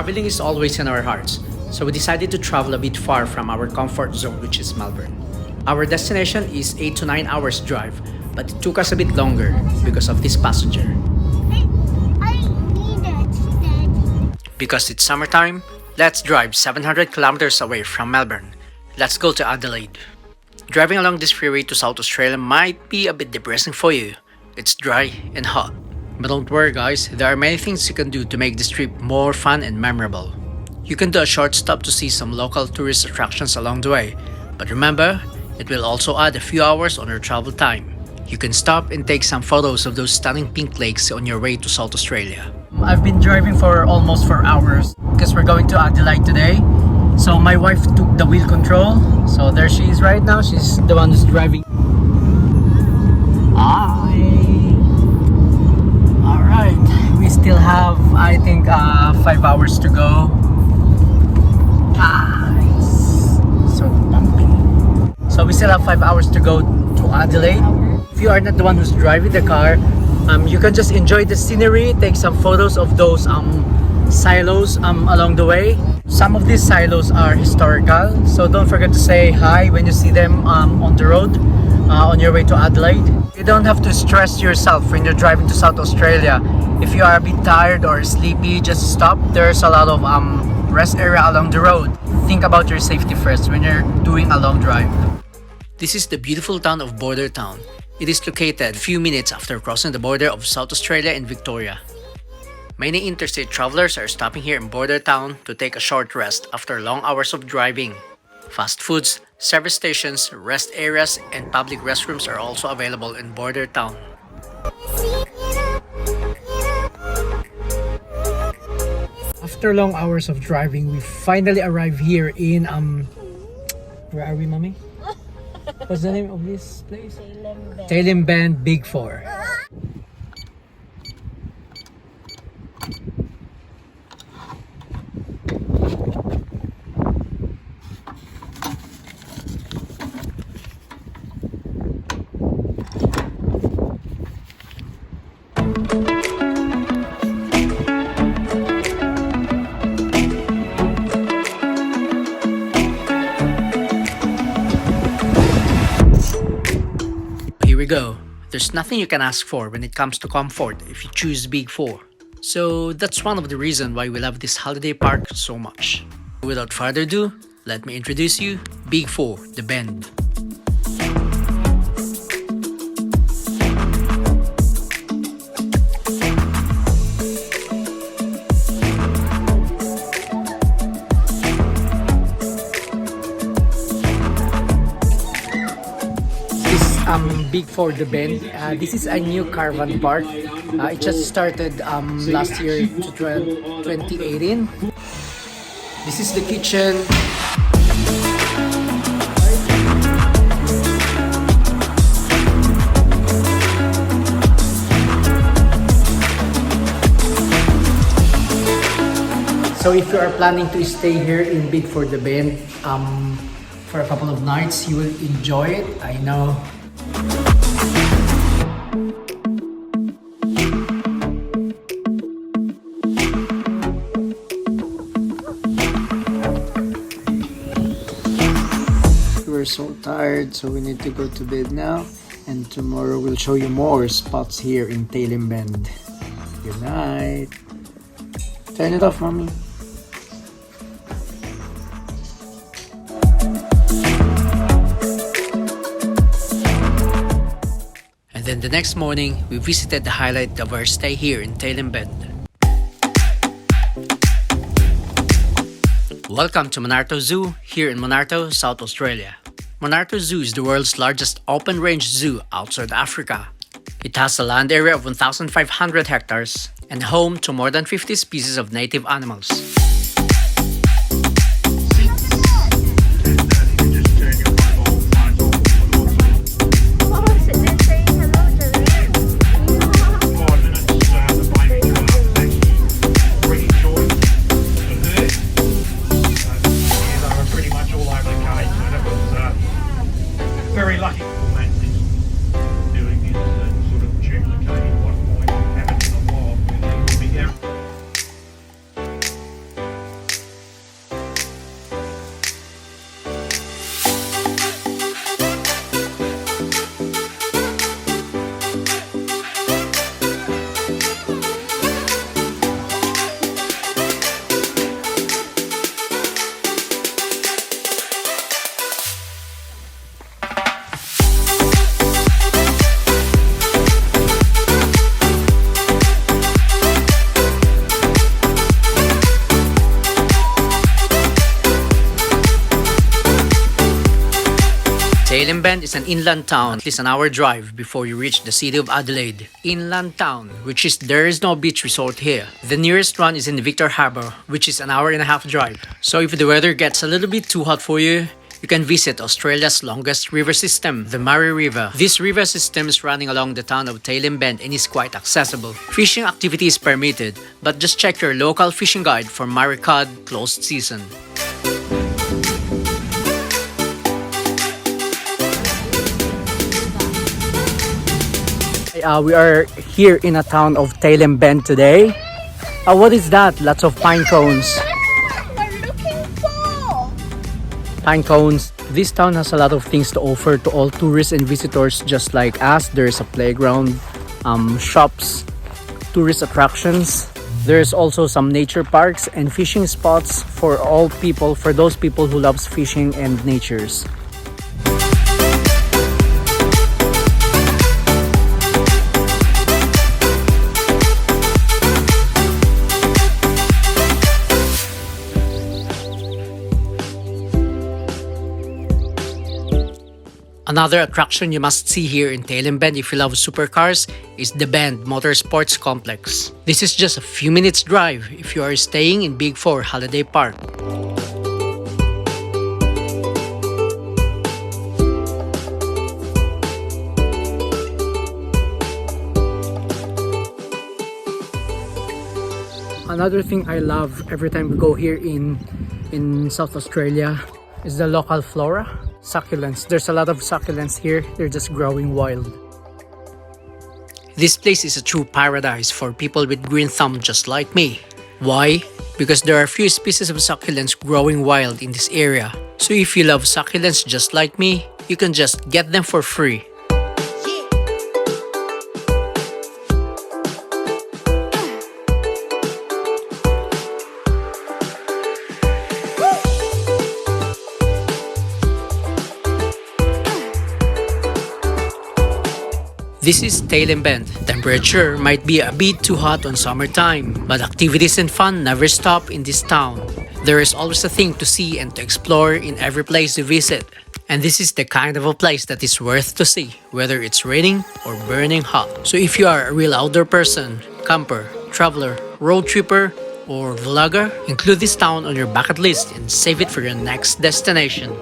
Traveling is always in our hearts, so we decided to travel a bit far from our comfort zone, which is Melbourne. Our destination is 8 to 9 hours drive, but it took us a bit longer because of this passenger. I need it, Daddy. Because it's summertime, let's drive 700 kilometers away from Melbourne. Let's go to Adelaide. Driving along this freeway to South Australia might be a bit depressing for you. It's dry and hot. But don't worry guys, there are many things you can do to make this trip more fun and memorable. You can do a short stop to see some local tourist attractions along the way, but remember, it will also add a few hours on your travel time. You can stop and take some photos of those stunning pink lakes on your way to South Australia. I've been driving for almost 4 hours because we're going to Adelaide today. So my wife took the wheel control, so there she is right now, she's the one who's driving. Still have, I think, 5 hours to go. Nice. So bumpy. So we still have 5 hours to go to Adelaide. If you are not the one who's driving the car, you can just enjoy the scenery, take some photos of those silos along the way. Some of these silos are historical, so don't forget to say hi when you see them on the road on your way to Adelaide. You don't have to stress yourself when you're driving to South Australia. If you are a bit tired or sleepy, just stop. There's a lot of rest area along the road. Think about your safety first when you're doing a long drive. This is the beautiful town of Border Town. It is located a few minutes after crossing the border of South Australia and Victoria. Many interstate travelers are stopping here in Border Town to take a short rest after long hours of driving. Fast foods, service stations, rest areas, and public restrooms are also available in Border Town. After long hours of driving, we finally arrived here in where are we, mommy? What's the name of this place? Tailem Bend Big 4. Here we go. There's nothing you can ask for when it comes to comfort if you choose Big 4. So that's one of the reasons why we love this holiday park so much. Without further ado, let me introduce you Big 4, The Bend. Big 4 The Bend. This is a new caravan park. It just started last year to 2018. This is the kitchen. So if you are planning to stay here in Big 4 The Bend for a couple of nights, you will enjoy it, I know. We're so tired, so we need to go to bed now, and tomorrow we'll show you more spots here in Tailem Bend. Good night. Turn it off, mommy. And then the next morning, we visited the highlight of our stay here in Tailem Bend. Welcome to Monarto Zoo here in Monarto, South Australia. Monarto Zoo is the world's largest open-range zoo outside Africa. It has a land area of 1,500 hectares and home to more than 50 species of native animals. Very lucky doing this and sort of duplicating what might happen in the wild when they will be there. Tailem Bend is an inland town, at least an hour drive before you reach the city of Adelaide. Inland town, which is there is no beach resort here. The nearest one is in Victor Harbour, which is an hour and a half drive. So if the weather gets a little bit too hot for you, you can visit Australia's longest river system, the Murray River. This river system is running along the town of Tailem Bend and is quite accessible. Fishing activity is permitted, but just check your local fishing guide for Murray cod closed season. We are here in a town of Tailem Bend today. What is that? Lots of pine cones. We're looking for. Pine cones. This town has a lot of things to offer to all tourists and visitors just like us. There's a playground, shops, tourist attractions. There's also some nature parks and fishing spots for all people, for those people who loves fishing and natures. Another attraction you must see here in Tailem Bend if you love supercars is the Bend Motorsports Complex. This is just a few minutes drive if you are staying in Big 4 Holiday Park. Another thing I love every time we go here in South Australia is the local flora. Succulents. There's a lot of succulents here. They're just growing wild. This place is a true paradise for people with green thumb just like me. Why? Because there are few species of succulents growing wild in this area. So if you love succulents just like me, you can just get them for free. This is Tailem Bend. Temperature might be a bit too hot on summertime, but activities and fun never stop in this town. There is always a thing to see and to explore in every place you visit. And this is the kind of a place that is worth to see, whether it's raining or burning hot. So if you are a real outdoor person, camper, traveler, road tripper, or vlogger, include this town on your bucket list and save it for your next destination.